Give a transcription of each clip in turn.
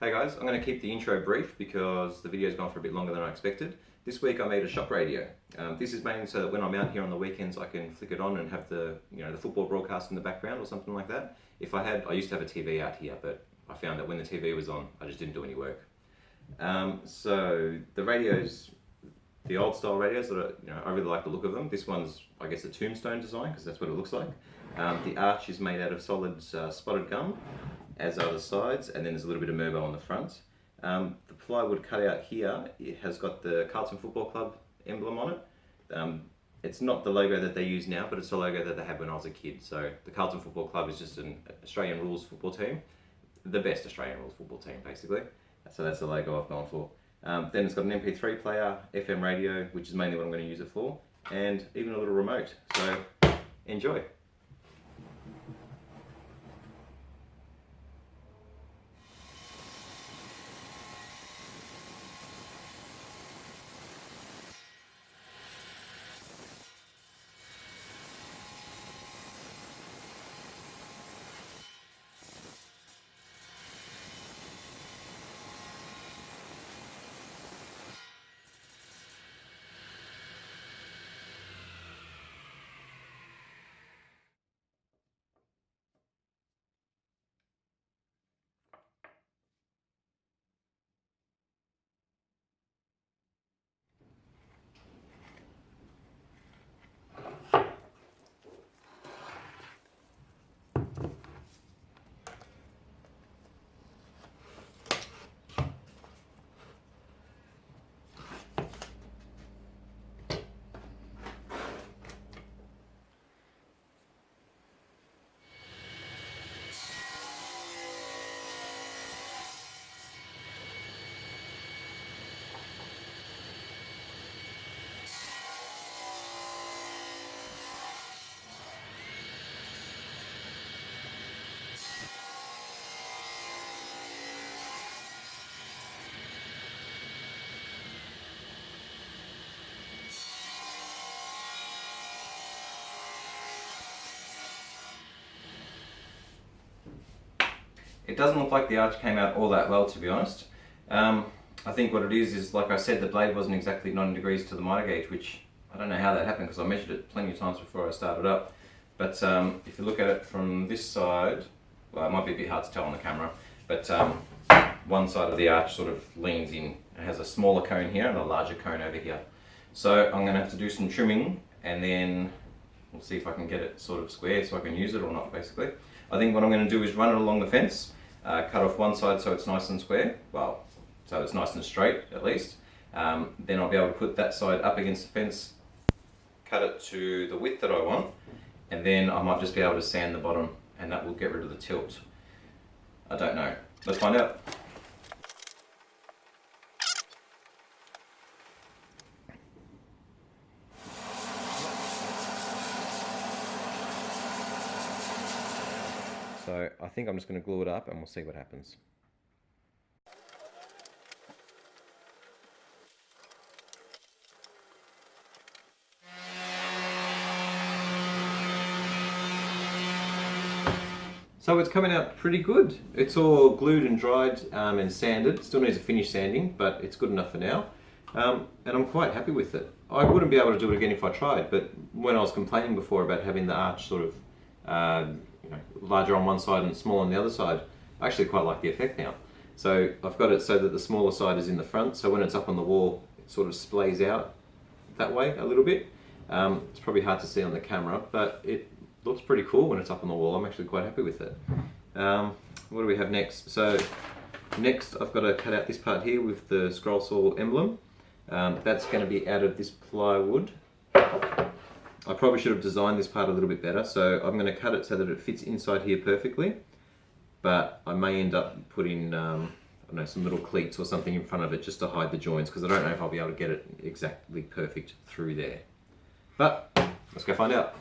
Hey guys, I'm going to keep the intro brief because the video's gone for a bit longer than I expected. This week I made a shop radio. This is mainly so that when I'm out here on the weekends I can flick it on and have the football broadcast in the background or something like that. I used to have a TV out here, but I found that when the TV was on I just didn't do any work. So the radios, the old style radios, I really like the look of them. This one's, I guess, a tombstone design because that's what it looks like. The arch is made out of solid spotted gum, as are the sides, and then there's a little bit of Merbo on the front. The plywood cut out here, it has got the Carlton Football Club emblem on it. It's not the logo that they use now, but it's the logo that they had when I was a kid. So the Carlton Football Club is just an Australian rules football team, the best Australian rules football team basically. So that's the logo I've gone for. Then it's got an MP3 player, FM radio, which is mainly what I'm going to use it for, and even a little remote. So enjoy. It doesn't look like the arch came out all that well, to be honest. I think what it is like I said, the blade wasn't exactly 90 degrees to the miter gauge, which I don't know how that happened because I measured it plenty of times before I started up. But if you look at it from this side, well, it might be a bit hard to tell on the camera, but one side of the arch sort of leans in. It has a smaller cone here and a larger cone over here. So I'm going to have to do some trimming and then we'll see if I can get it sort of square so I can use it or not, basically. I think what I'm going to do is run it along the fence, cut off one side so it's nice and square, well, so it's nice and straight at least. Then I'll be able to put that side up against the fence, cut it to the width that I want, and then I might just be able to sand the bottom and that will get rid of the tilt. I don't know. Let's find out. So I think I'm just going to glue it up and we'll see what happens. So it's coming out pretty good. It's all glued and dried and sanded. Still needs a finish sanding, but it's good enough for now. And I'm quite happy with it. I wouldn't be able to do it again if I tried, but when I was complaining before about having the arch sort of larger on one side and smaller on the other side, I actually quite like the effect now. So I've got it so that the smaller side is in the front, so when it's up on the wall it sort of splays out that way a little bit. It's probably hard to see on the camera, but it looks pretty cool when it's up on the wall. I'm actually quite happy with it. What do we have next? So next I've got to cut out this part here with the scroll saw emblem. That's going to be out of this plywood. I probably should have designed this part a little bit better, so I'm going to cut it so that it fits inside here perfectly, but I may end up putting I don't know, some little cleats or something in front of it just to hide the joints, because I don't know if I'll be able to get it exactly perfect through there. But let's go find out.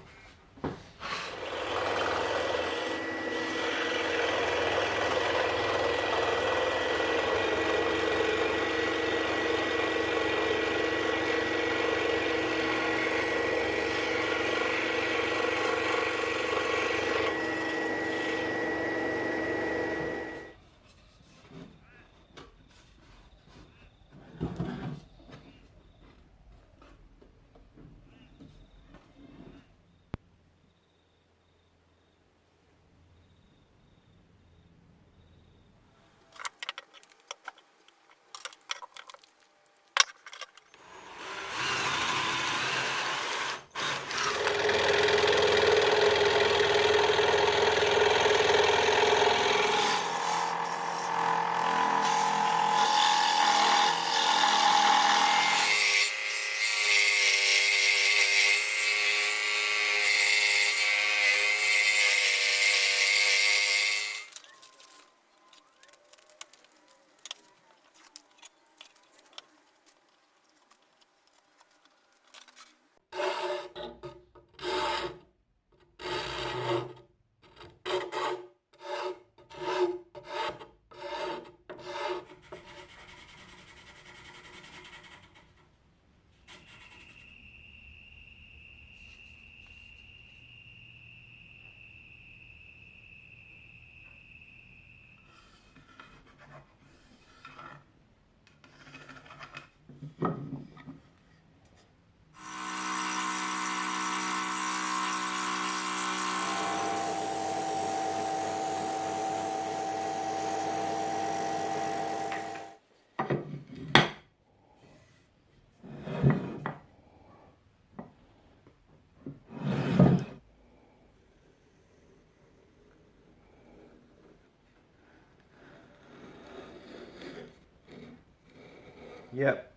Yep.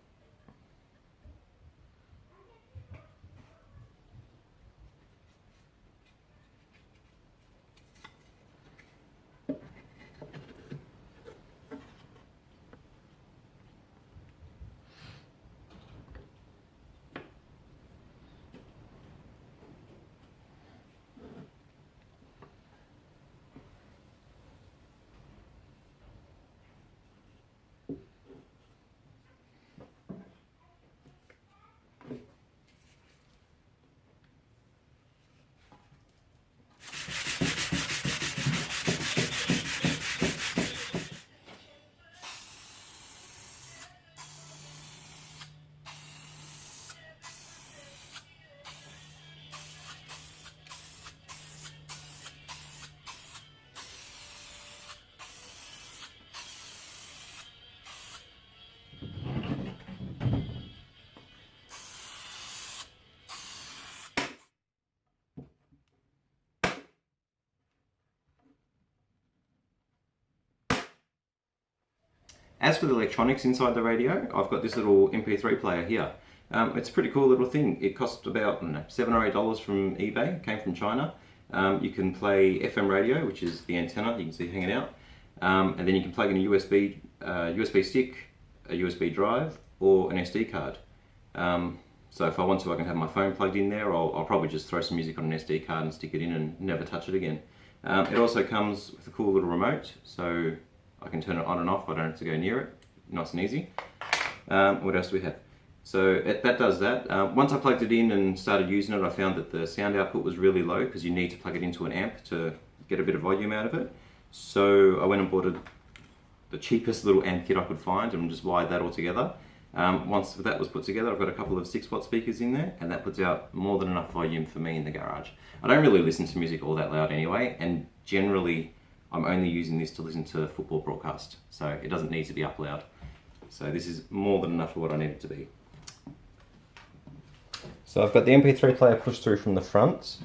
As for the electronics inside the radio, I've got this little MP3 player here. It's a pretty cool little thing. It cost about $7 or $8 from eBay. It came from China. You can play FM radio, which is the antenna you can see hanging out, and then you can plug in a USB stick, a USB drive, or an SD card. So if I want to, I can have my phone plugged in there. I'll probably just throw some music on an SD card and stick it in and never touch it again. It also comes with a cool little remote, so I can turn it on and off. I don't have to go near it. Nice and easy. What else do we have? So that does that. Once I plugged it in and started using it, I found that the sound output was really low because you need to plug it into an amp to get a bit of volume out of it. So I went and bought the cheapest little amp kit I could find and just wired that all together. Once that was put together, I've got a couple of 6-watt speakers in there, and that puts out more than enough volume for me in the garage. I don't really listen to music all that loud anyway, and generally I'm only using this to listen to football broadcast, so it doesn't need to be up loud. So this is more than enough for what I need it to be. So I've got the MP3 player pushed through from the front.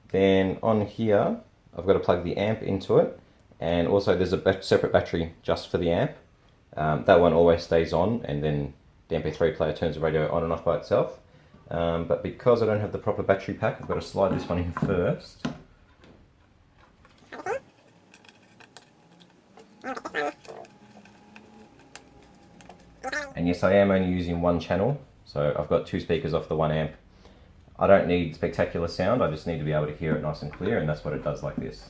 Then on here, I've got to plug the amp into it, and also there's a separate battery just for the amp. That one always stays on, and then the MP3 player turns the radio on and off by itself. But because I don't have the proper battery pack, I've got to slide this one in first. And yes, I am only using one channel, so I've got 2 speakers off the 1 amp. I don't need spectacular sound, I just need to be able to hear it nice and clear, and that's what it does like this.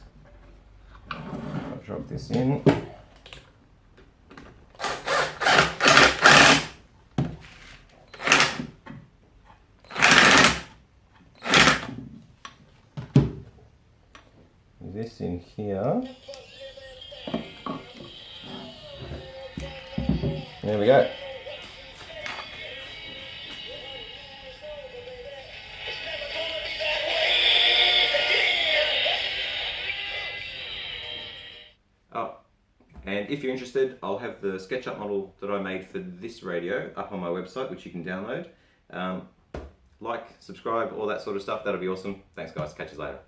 I'll drop this in. This in here. There we go. Oh, and if you're interested, I'll have the SketchUp model that I made for this radio up on my website, which you can download. Like, subscribe, all that sort of stuff. That'll be awesome. Thanks guys, catch you later.